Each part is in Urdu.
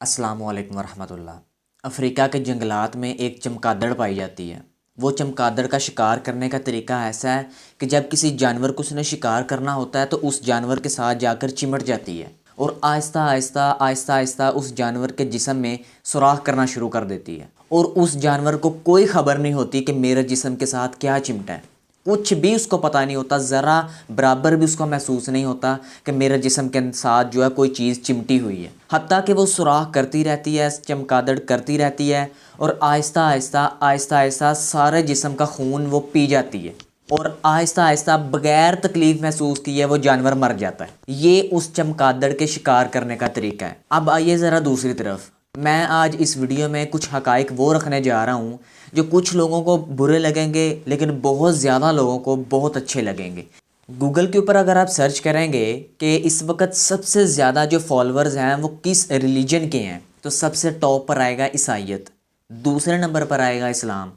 السلام علیکم ورحمۃ اللہ۔ افریقہ کے جنگلات میں ایک چمگادڑ پائی جاتی ہے۔ وہ چمگادڑ کا شکار کرنے کا طریقہ ایسا ہے کہ جب کسی جانور کو اس نے شکار کرنا ہوتا ہے تو اس جانور کے ساتھ جا کر چمٹ جاتی ہے اور آہستہ آہستہ آہستہ آہستہ اس جانور کے جسم میں سوراخ کرنا شروع کر دیتی ہے، اور اس جانور کو کوئی خبر نہیں ہوتی کہ میرے جسم کے ساتھ کیا چمٹا ہے۔ کچھ بھی اس کو پتہ نہیں ہوتا، ذرا برابر بھی اس کو محسوس نہیں ہوتا کہ میرے جسم کے ساتھ جو ہے کوئی چیز چمٹی ہوئی ہے، حتیٰ کہ وہ سوراخ کرتی رہتی ہے، چمگادڑ کرتی رہتی ہے، اور آہستہ آہستہ آہستہ آہستہ سارے جسم کا خون وہ پی جاتی ہے، اور آہستہ آہستہ بغیر تکلیف محسوس کیے وہ جانور مر جاتا ہے۔ یہ اس چمگادڑ کے شکار کرنے کا طریقہ ہے۔ اب آئیے ذرا دوسری طرف، میں آج اس ویڈیو میں کچھ حقائق وہ رکھنے جا رہا ہوں جو کچھ لوگوں کو برے لگیں گے لیکن بہت زیادہ لوگوں کو بہت اچھے لگیں گے۔ گوگل کے اوپر اگر آپ سرچ کریں گے کہ اس وقت سب سے زیادہ جو فالورز ہیں وہ کس ریلیجن کے ہیں، تو سب سے ٹاپ پر آئے گا عیسائیت، دوسرے نمبر پر آئے گا اسلام،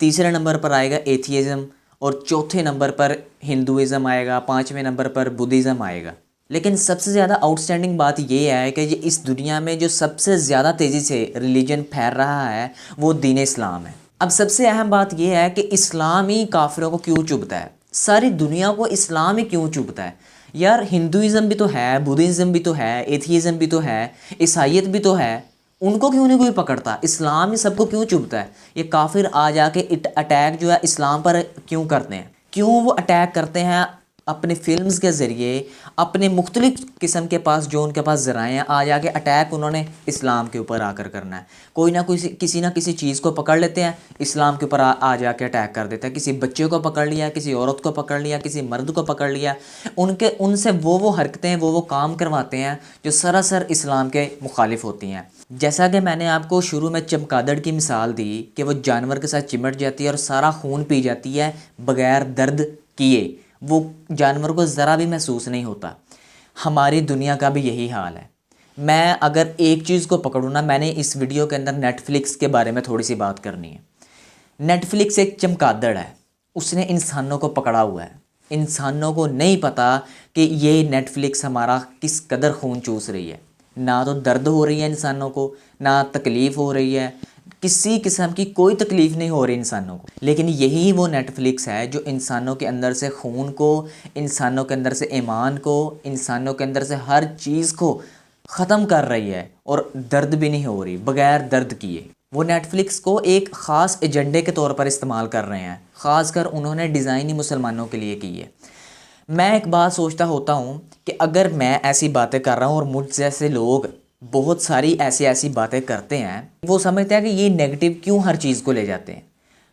تیسرے نمبر پر آئے گا ایتھیزم، اور چوتھے نمبر پر ہندوازم آئے گا، پانچویں نمبر پر بدھزم آئے گا۔ لیکن سب سے زیادہ آؤٹ اسٹینڈنگ بات یہ ہے کہ اس دنیا میں جو سب سے زیادہ تیزی سے ریلیجن پھیل رہا ہے وہ دین اسلام ہے۔ اب سب سے اہم بات یہ ہے کہ اسلام ہی کافروں کو کیوں چبھتا ہے، ساری دنیا کو اسلام ہی کیوں چبھتا ہے؟ یار ہندوازم بھی تو ہے، بدھزم بھی تو ہے، ایتھیزم بھی تو ہے، عیسائیت بھی تو ہے، ان کو کیوں نہیں کوئی پکڑتا؟ اسلام ہی سب کو کیوں چبھتا ہے؟ یہ کافر آ جا کے اٹیک جو ہے اسلام پر کیوں کرتے ہیں؟ کیوں وہ اٹیک کرتے ہیں؟ اپنے فلمز کے ذریعے، اپنے مختلف قسم کے پاس جو ان کے پاس ذرائع ہیں، آ جا کے اٹیک انہوں نے اسلام کے اوپر آ کر کرنا ہے۔ کوئی نہ کوئی کسی نہ کسی چیز کو پکڑ لیتے ہیں، اسلام کے اوپر آ جا کے اٹیک کر دیتے ہیں۔ کسی بچے کو پکڑ لیا، کسی عورت کو پکڑ لیا، کسی مرد کو پکڑ لیا، ان سے وہ حرکتیں وہ کام کرواتے ہیں جو سراسر اسلام کے مخالف ہوتی ہیں۔ جیسا کہ میں نے آپ کو شروع میں چمگادڑ کی مثال دی کہ وہ جانور کے ساتھ چمٹ جاتی ہے اور سارا خون پی جاتی ہے بغیر درد کیے، وہ جانور کو ذرا بھی محسوس نہیں ہوتا۔ ہماری دنیا کا بھی یہی حال ہے۔ میں اگر ایک چیز کو پکڑوں نا، میں نے اس ویڈیو کے اندر نیٹ فلکس کے بارے میں تھوڑی سی بات کرنی ہے۔ نیٹ فلکس ایک چمگادڑ ہے، اس نے انسانوں کو پکڑا ہوا ہے۔ انسانوں کو نہیں پتا کہ یہ نیٹ فلکس ہمارا کس قدر خون چوس رہی ہے۔ نہ تو درد ہو رہی ہے انسانوں کو، نہ تکلیف ہو رہی ہے، کسی قسم کی کوئی تکلیف نہیں ہو رہی انسانوں کو، لیکن یہی وہ نیٹ فلکس ہے جو انسانوں کے اندر سے خون کو، انسانوں کے اندر سے ایمان کو، انسانوں کے اندر سے ہر چیز کو ختم کر رہی ہے، اور درد بھی نہیں ہو رہی، بغیر درد کیے۔ وہ نیٹ فلکس کو ایک خاص ایجنڈے کے طور پر استعمال کر رہے ہیں، خاص کر انہوں نے ڈیزائن ہی مسلمانوں کے لیے کی ہے۔ میں ایک بات سوچتا ہوتا ہوں کہ اگر میں ایسی باتیں کر رہا ہوں اور مجھ جیسے لوگ بہت ساری ایسی باتیں کرتے ہیں، وہ سمجھتے ہیں کہ یہ نیگیٹو کیوں ہر چیز کو لے جاتے ہیں،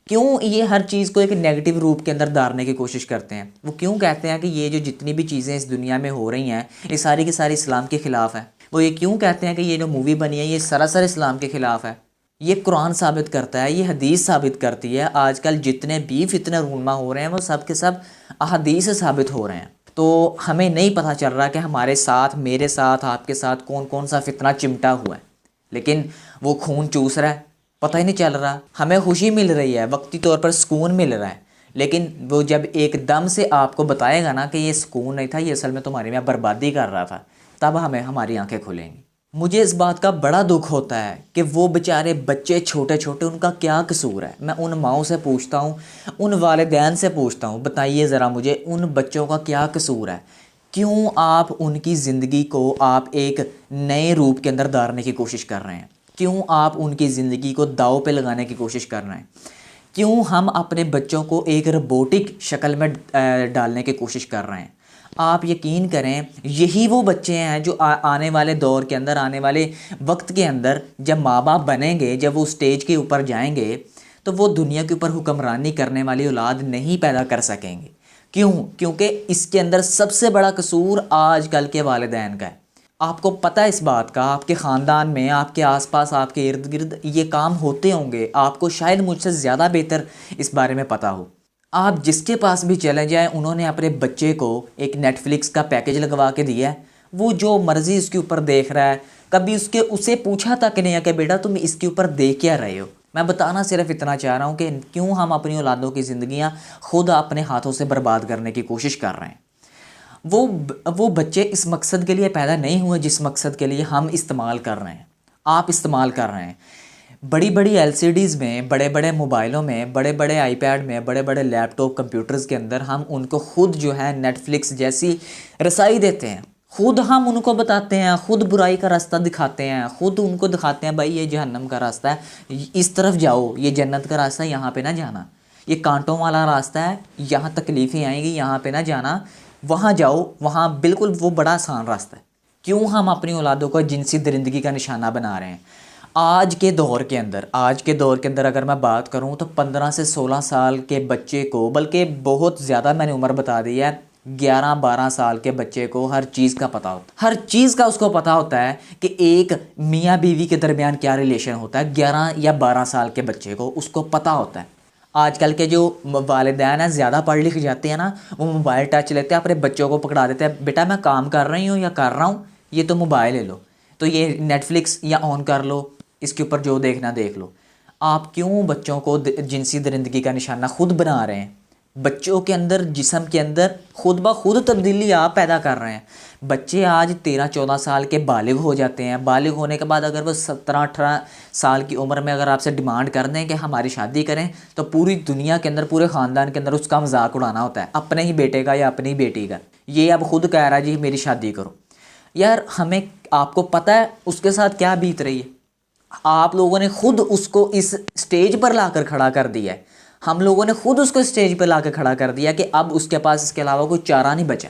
کیوں یہ ہر چیز کو ایک نیگیٹو روپ کے اندر ڈالنے کی کوشش کرتے ہیں۔ وہ کیوں کہتے ہیں کہ یہ جو جتنی بھی چیزیں اس دنیا میں ہو رہی ہیں یہ ساری کی ساری اسلام کے خلاف ہیں؟ وہ یہ کیوں کہتے ہیں کہ یہ جو مووی بنی ہے یہ سراسر اسلام کے خلاف ہے؟ یہ قرآن ثابت کرتا ہے، یہ حدیث ثابت کرتی ہے۔ آج کل جتنے بھی فتنہ رونما ہو رہے ہیں وہ سب کے سب احادیث سے ثابت ہو رہے ہیں۔ تو ہمیں نہیں پتہ چل رہا کہ ہمارے ساتھ، میرے ساتھ، آپ کے ساتھ کون کون سا فتنہ چمٹا ہوا ہے، لیکن وہ خون چوس رہا ہے، پتہ ہی نہیں چل رہا۔ ہمیں خوشی مل رہی ہے، وقتی طور پر سکون مل رہا ہے، لیکن وہ جب ایک دم سے آپ کو بتائے گا نا کہ یہ سکون نہیں تھا، یہ اصل میں تمہاری میں بربادی کر رہا تھا، تب ہماری آنکھیں کھلیں گی۔ مجھے اس بات کا بڑا دکھ ہوتا ہے کہ وہ بیچارے بچے چھوٹے چھوٹے، ان کا کیا قصور ہے؟ میں ان ماؤں سے پوچھتا ہوں، ان والدین سے پوچھتا ہوں، بتائیے ذرا مجھے ان بچوں کا کیا قصور ہے؟ کیوں آپ ان کی زندگی کو آپ ایک نئے روپ کے اندر ڈالنے کی کوشش کر رہے ہیں؟ کیوں آپ ان کی زندگی کو داؤ پہ لگانے کی کوشش کر رہے ہیں؟ کیوں ہم اپنے بچوں کو ایک روبوٹک شکل میں ڈالنے کی کوشش کر رہے ہیں؟ آپ یقین کریں، یہی وہ بچے ہیں جو آنے والے دور کے اندر، آنے والے وقت کے اندر جب ماں باپ بنیں گے، جب وہ اسٹیج کے اوپر جائیں گے تو وہ دنیا کے اوپر حکمرانی کرنے والی اولاد نہیں پیدا کر سکیں گے۔ کیوں؟ کیونکہ اس کے اندر سب سے بڑا قصور آج کل کے والدین کا ہے۔ آپ کو پتہ ہے اس بات کا، آپ کے خاندان میں، آپ کے آس پاس، آپ کے ارد گرد یہ کام ہوتے ہوں گے، آپ کو شاید مجھ سے زیادہ بہتر اس بارے میں پتہ ہو۔ آپ جس کے پاس بھی چلے جائیں، انہوں نے اپنے بچے کو ایک نیٹ فلکس کا پیکج لگوا کے دیا ہے، وہ جو مرضی اس کے اوپر دیکھ رہا ہے، کبھی اسے پوچھا تک نہیں ہے کہ بیٹا تم اس کے اوپر دیکھ کیا رہے ہو۔ میں بتانا صرف اتنا چاہ رہا ہوں کہ کیوں ہم اپنی اولادوں کی زندگیاں خود اپنے ہاتھوں سے برباد کرنے کی کوشش کر رہے ہیں۔ وہ بچے اس مقصد کے لیے پیدا نہیں ہوئے جس مقصد کے لیے ہم استعمال کر رہے ہیں۔ آپ استعمال کر رہے ہیں۔ بڑی بڑی LCDs میں، بڑے بڑے موبائلوں میں، بڑے بڑے آئی پیڈ میں، بڑے بڑے لیپ ٹاپ کمپیوٹرز کے اندر ہم ان کو خود جو ہے نیٹ فلکس جیسی رسائی دیتے ہیں، خود ہم ان کو بتاتے ہیں، خود برائی کا راستہ دکھاتے ہیں، خود ان کو دکھاتے ہیں بھائی یہ جہنم کا راستہ ہے، اس طرف جاؤ، یہ جنت کا راستہ ہے، یہاں پہ نہ جانا، یہ کانٹوں والا راستہ ہے، یہاں تکلیفیں آئیں گی، یہاں پہ نہ جانا، وہاں جاؤ، وہاں بالکل وہ بڑا آسان راستہ ہے۔ کیوں ہم اپنی اولادوں کو جنسی درندگی کا نشانہ بنا رہے ہیں؟ آج کے دور کے اندر اگر میں بات کروں تو 15 سے 16 سال کے بچے کو، بلکہ بہت زیادہ میں نے عمر بتا دی ہے، 11-12 سال کے بچے کو ہر چیز کا پتہ ہوتا ہے، ہر چیز کا اس کو پتہ ہوتا ہے کہ ایک میاں بیوی کے درمیان کیا ریلیشن ہوتا ہے۔ 11 یا 12 سال کے بچے کو اس کو پتہ ہوتا ہے۔ آج کل کے جو والدین ہیں زیادہ پڑھ لکھ جاتے ہیں نا، وہ موبائل ٹچ لیتے ہیں، اپنے بچوں کو پکڑا دیتے ہیں، بیٹا میں کام کر رہی ہوں یا کر رہا ہوں، یہ تو موبائل لے لو، تو یہ نیٹ فلکس یا آن کر لو، اس کے اوپر جو دیکھنا دیکھ لو۔ آپ کیوں بچوں کو جنسی درندگی کا نشانہ خود بنا رہے ہیں؟ بچوں کے اندر، جسم کے اندر خود بخود تبدیلی آپ پیدا کر رہے ہیں۔ بچے آج 13-14 سال کے بالغ ہو جاتے ہیں، بالغ ہونے کے بعد اگر وہ 17-18 سال کی عمر میں اگر آپ سے ڈیمانڈ کر دیں کہ ہماری شادی کریں، تو پوری دنیا کے اندر، پورے خاندان کے اندر اس کا مذاق اڑانا ہوتا ہے، اپنے ہی بیٹے کا یا اپنی بیٹی کا۔ یہ اب خود کہہ رہا ہے جی میری شادی کرو۔ یار ہمیں، آپ کو پتہ ہے اس کے ساتھ کیا بیت رہی ہے؟ آپ لوگوں نے خود اس کو اس سٹیج پر لا کر کھڑا کر دیا ہے، ہم لوگوں نے خود اس کو سٹیج پہ لا کے کھڑا کر دیا کہ اب اس کے پاس اس کے علاوہ کوئی چارہ نہیں بچا۔